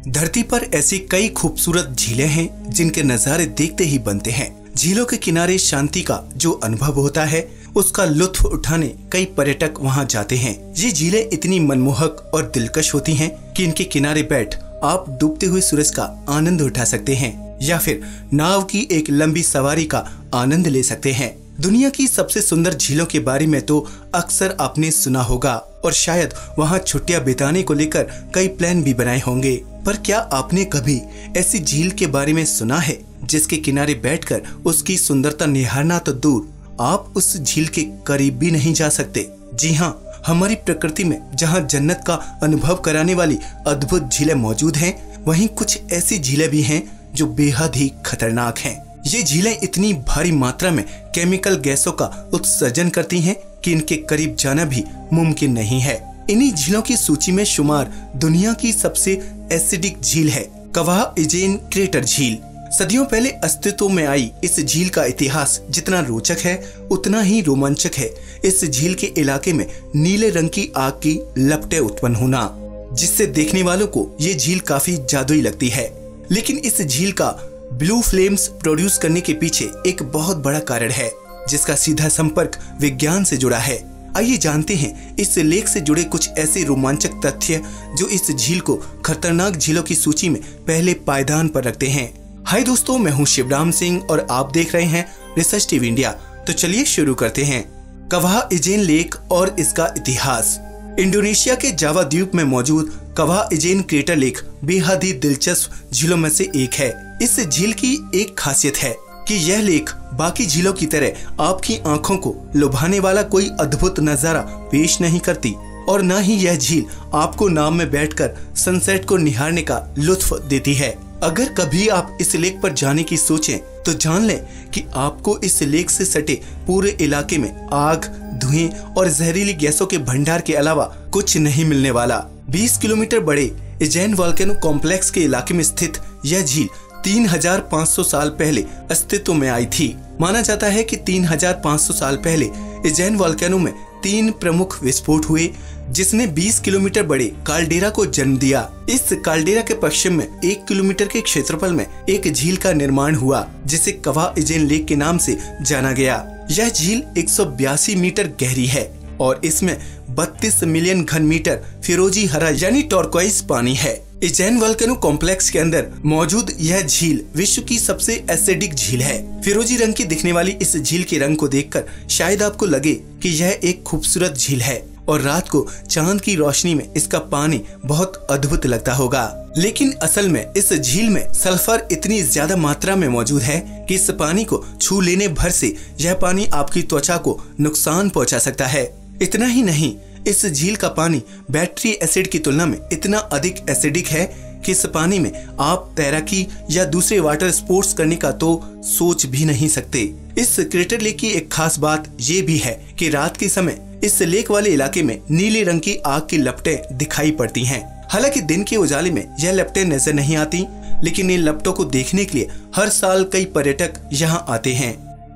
धरती पर ऐसी कई खूबसूरत झीलें हैं जिनके नज़ारे देखते ही बनते हैं। झीलों के किनारे शांति का जो अनुभव होता है उसका लुत्फ उठाने कई पर्यटक वहां जाते हैं। ये झीलें इतनी मनमोहक और दिलकश होती हैं कि इनके किनारे बैठ आप डूबते हुए सूरज का आनंद उठा सकते हैं या फिर नाव की एक लंबी सवारी का आनंद ले सकते हैं। दुनिया की सबसे सुंदर झीलों के बारे में तो अक्सर आपने सुना होगा और शायद वहां छुट्टियां बिताने को लेकर कई प्लान भी बनाए होंगे, पर क्या आपने कभी ऐसी झील के बारे में सुना है जिसके किनारे बैठकर उसकी सुंदरता निहारना तो दूर, आप उस झील के करीब भी नहीं जा सकते। जी हाँ, हमारी प्रकृति में जहाँ जन्नत का अनुभव कराने वाली अद्भुत झीलें मौजूद हैं, वहीं कुछ ऐसी झीलें भी हैं जो बेहद ही खतरनाक हैं। ये झीलें इतनी भारी मात्रा में केमिकल गैसों का उत्सर्जन करती हैं कि इनके करीब जाना भी मुमकिन नहीं है। इन्हीं झीलों की सूची में शुमार दुनिया की सबसे एसिडिक झील है कवाह इजेन क्रेटर झील। सदियों पहले अस्तित्व में आई इस झील का इतिहास जितना रोचक है उतना ही रोमांचक है। इस झील के इलाके में नीले रंग की आग की लपटें उत्पन्न होना, जिससे देखने वालों को ये झील काफी जादुई लगती है। लेकिन इस झील का ब्लू फ्लेम्स प्रोड्यूस करने के पीछे एक बहुत बड़ा कारण है जिसका सीधा संपर्क विज्ञान से जुड़ा है। आइए जानते हैं इस लेख से जुड़े कुछ ऐसे रोमांचक तथ्य जो इस झील को खतरनाक झीलों की सूची में पहले पायदान पर रखते हैं। हाय दोस्तों, मैं हूं शिवराम सिंह और आप देख रहे हैं रिसर्च टीवी इंडिया। तो चलिए शुरू करते हैं। कवाह इजेन लेक और इसका इतिहास। इंडोनेशिया के जावा द्वीप में मौजूद कवाह इजेन क्रेटर लेक बेहद ही दिलचस्प झीलों में से एक है। इस झील की एक खासियत है कि यह लेक बाकी झीलों की तरह आपकी आंखों को लुभाने वाला कोई अद्भुत नजारा पेश नहीं करती और न ही यह झील आपको नाव में बैठकर सनसेट को निहारने का लुत्फ देती है। अगर कभी आप इस लेक पर जाने की सोचें तो जान लें कि आपको इस लेक से सटे पूरे इलाके में आग, धुएं और जहरीली गैसों के भंडार के अलावा कुछ नहीं मिलने वाला। 20 किलोमीटर बड़े इजेन वोल्केनो कॉम्प्लेक्स के इलाके में स्थित यह झील 3500 साल पहले अस्तित्व में आई थी। माना जाता है कि 3500 साल पहले इजेन वोल्केनो में 3 प्रमुख विस्फोट हुए जिसने 20 किलोमीटर बड़े काल्डेरा को जन्म दिया। इस काल्डेरा के पश्चिम में 1 किलोमीटर के क्षेत्रफल में एक झील का निर्माण हुआ जिसे कवाह इजेन लेक के नाम से जाना गया। यह झील 182 मीटर गहरी है और इसमें 32 मिलियन घन मीटर फिरोजी हरा यानी टॉर्क्वाइज पानी है। इजेन वोल्केनो कॉम्प्लेक्स के अंदर मौजूद यह झील विश्व की सबसे एसिडिक झील है। फिरोजी रंग की दिखने वाली इस झील के रंग को देखकर शायद आपको लगे कि यह एक खूबसूरत झील है और रात को चांद की रोशनी में इसका पानी बहुत अद्भुत लगता होगा। लेकिन असल में इस झील में सल्फर इतनी ज्यादा मात्रा में मौजूद है कि इस पानी को छू लेने भर से यह पानी आपकी त्वचा को नुकसान पहुंचा सकता है। इतना ही नहीं, इस झील का पानी बैटरी एसिड की तुलना में इतना अधिक एसिडिक है कि इस पानी में आप तैराकी या दूसरे वाटर स्पोर्ट्स करने का तो सोच भी नहीं सकते। इस क्रेटर लेक की एक खास बात ये भी है कि रात के समय इस लेक वाले इलाके में नीले रंग की आग की लपटें दिखाई पड़ती हैं। हालांकि दिन के उजाले में यह लपटें नजर नहीं आती, लेकिन इन लपटों को देखने के लिए हर साल कई पर्यटक यहाँ आते हैं।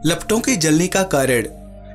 लपटों के जलने का कारण।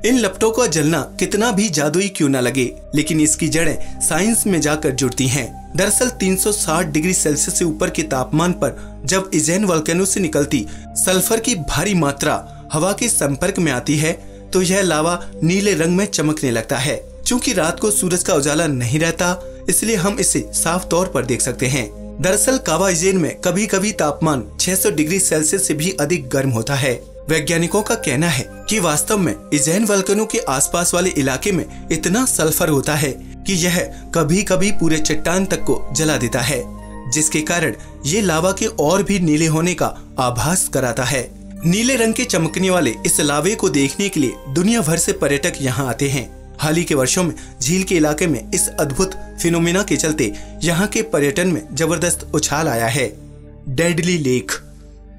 इन लपटों का जलना कितना भी जादुई क्यों न लगे, लेकिन इसकी जड़ें साइंस में जाकर जुड़ती हैं। दरअसल 360 डिग्री सेल्सियस से ऊपर के तापमान पर जब इजेन वोल्केनो से निकलती सल्फर की भारी मात्रा हवा के संपर्क में आती है तो यह लावा नीले रंग में चमकने लगता है। चूंकि रात को सूरज का उजाला नहीं रहता, इसलिए हम इसे साफ तौर पर देख सकते हैं। दरअसल कवाह इजेन में कभी कभी तापमान 600 डिग्री सेल्सियस से भी अधिक गर्म होता है। वैज्ञानिकों का कहना है कि वास्तव में इजेन वोल्केनो के आसपास वाले इलाके में इतना सल्फर होता है कि यह कभी कभी पूरे चट्टान तक को जला देता है, जिसके कारण ये लावा के और भी नीले होने का आभास कराता है। नीले रंग के चमकने वाले इस लावे को देखने के लिए दुनिया भर से पर्यटक यहाँ आते हैं। हाल ही के वर्षों में झील के इलाके में इस अद्भुत फिनोमिना के चलते यहाँ के पर्यटन में जबरदस्त उछाल आया है। Deadly lake.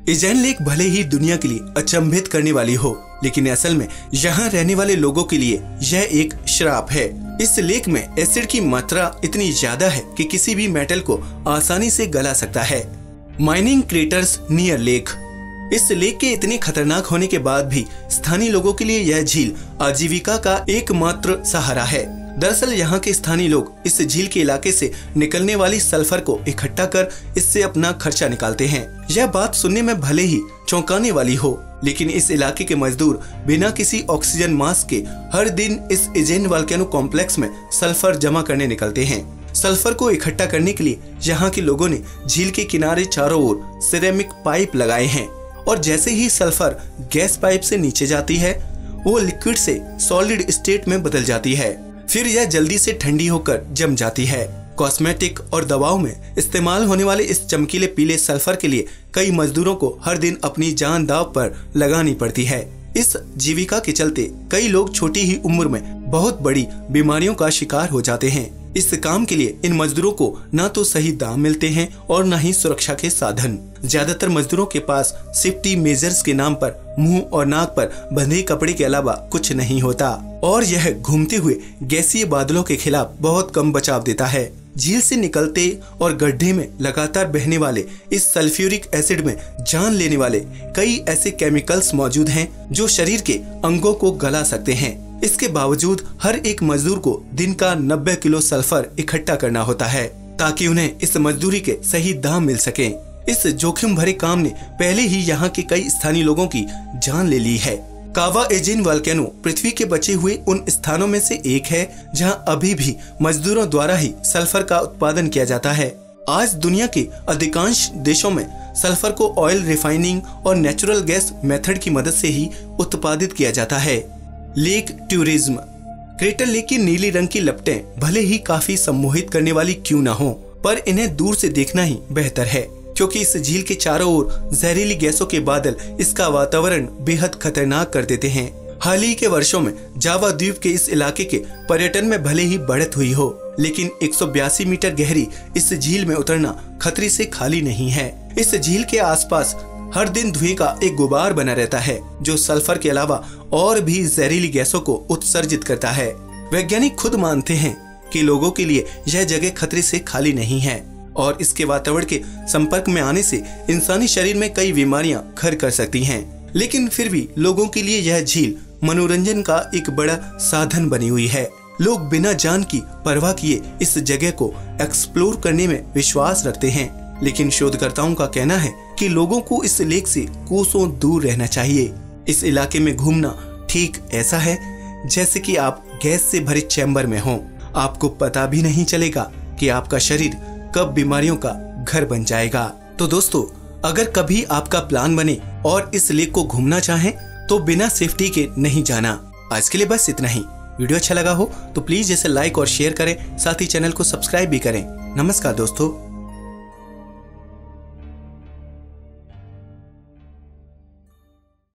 इजेन लेक भले ही दुनिया के लिए अचंभित करने वाली हो, लेकिन असल में यहाँ रहने वाले लोगों के लिए यह एक श्राप है। इस लेक में एसिड की मात्रा इतनी ज्यादा है कि किसी भी मेटल को आसानी से गला सकता है। Mining craters near lake. इस लेक के इतने खतरनाक होने के बाद भी स्थानीय लोगों के लिए यह झील आजीविका का एकमात्र सहारा है। दरअसल यहाँ के स्थानीय लोग इस झील के इलाके से निकलने वाली सल्फर को इकट्ठा कर इससे अपना खर्चा निकालते हैं। यह बात सुनने में भले ही चौंकाने वाली हो, लेकिन इस इलाके के मजदूर बिना किसी ऑक्सीजन मास्क के हर दिन इस एजेन वोल्केनो कॉम्प्लेक्स में सल्फर जमा करने निकलते हैं। सल्फर को इकट्ठा करने के लिए यहाँ के लोगों ने झील के किनारे चारों ओर सिरेमिक पाइप लगाए हैं और जैसे ही सल्फर गैस पाइप से नीचे जाती है वो लिक्विड से सॉलिड स्टेट में बदल जाती है। फिर यह जल्दी से ठंडी होकर जम जाती है। कॉस्मेटिक और दवाओं में इस्तेमाल होने वाले इस चमकीले पीले सल्फर के लिए कई मजदूरों को हर दिन अपनी जान दांव पर लगानी पड़ती है। इस जीविका के चलते कई लोग छोटी ही उम्र में बहुत बड़ी बीमारियों का शिकार हो जाते हैं। इस काम के लिए इन मजदूरों को न तो सही दाम मिलते हैं और न ही सुरक्षा के साधन। ज्यादातर मजदूरों के पास सेफ्टी मेजर्स के नाम पर मुंह और नाक पर बंधे कपड़े के अलावा कुछ नहीं होता और यह घूमते हुए गैसीय बादलों के खिलाफ बहुत कम बचाव देता है। झील से निकलते और गड्ढे में लगातार बहने वाले इस सल्फ्यूरिक एसिड में जान लेने वाले कई ऐसे केमिकल्स मौजूद हैं जो शरीर के अंगों को गला सकते हैं। इसके बावजूद हर एक मजदूर को दिन का 90 किलो सल्फर इकट्ठा करना होता है ताकि उन्हें इस मजदूरी के सही दाम मिल सके। इस जोखिम भरे काम ने पहले ही यहाँ के कई स्थानीय लोगों की जान ले ली है। कावा एजेन वोल्केनो पृथ्वी के बचे हुए उन स्थानों में से एक है जहाँ अभी भी मजदूरों द्वारा ही सल्फर का उत्पादन किया जाता है। आज दुनिया के अधिकांश देशों में सल्फर को ऑयल रिफाइनिंग और नेचुरल गैस मेथड की मदद से ही उत्पादित किया जाता है। Lake tourism. क्रेटर लेक की नीली रंग की लपटें भले ही काफी सम्मोहित करने वाली क्यों न हो, पर इन्हें दूर से देखना ही बेहतर है क्योंकि इस झील के चारों ओर जहरीली गैसों के बादल इसका वातावरण बेहद खतरनाक कर देते हैं। हाल ही के वर्षों में जावा द्वीप के इस इलाके के पर्यटन में भले ही बढ़त हुई हो, लेकिन 182 मीटर गहरी इस झील में उतरना खतरे से खाली नहीं है। इस झील के आसपास हर दिन धुएं का एक गुबार बना रहता है जो सल्फर के अलावा और भी जहरीली गैसों को उत्सर्जित करता है। वैज्ञानिक खुद मानते हैं कि लोगों के लिए यह जगह खतरे से खाली नहीं है और इसके वातावरण के संपर्क में आने से इंसानी शरीर में कई बीमारियां घर कर सकती हैं। लेकिन फिर भी लोगों के लिए यह झील मनोरंजन का एक बड़ा साधन बनी हुई है। लोग बिना जान की परवाह किए इस जगह को एक्सप्लोर करने में विश्वास रखते हैं, लेकिन शोधकर्ताओं का कहना है कि लोगों को इस लेक से कोसों दूर रहना चाहिए। इस इलाके में घूमना ठीक ऐसा है जैसे कि आप गैस से भरे चैम्बर में हों। आपको पता भी नहीं चलेगा कि आपका शरीर कब बीमारियों का घर बन जाएगा। तो दोस्तों, अगर कभी आपका प्लान बने और इस लेक को घूमना चाहें तो बिना सेफ्टी के नहीं जाना। आज के लिए बस इतना ही। वीडियो अच्छा लगा हो तो प्लीज इसे लाइक और शेयर करें, साथ ही चैनल को सब्सक्राइब भी करें। नमस्कार दोस्तों।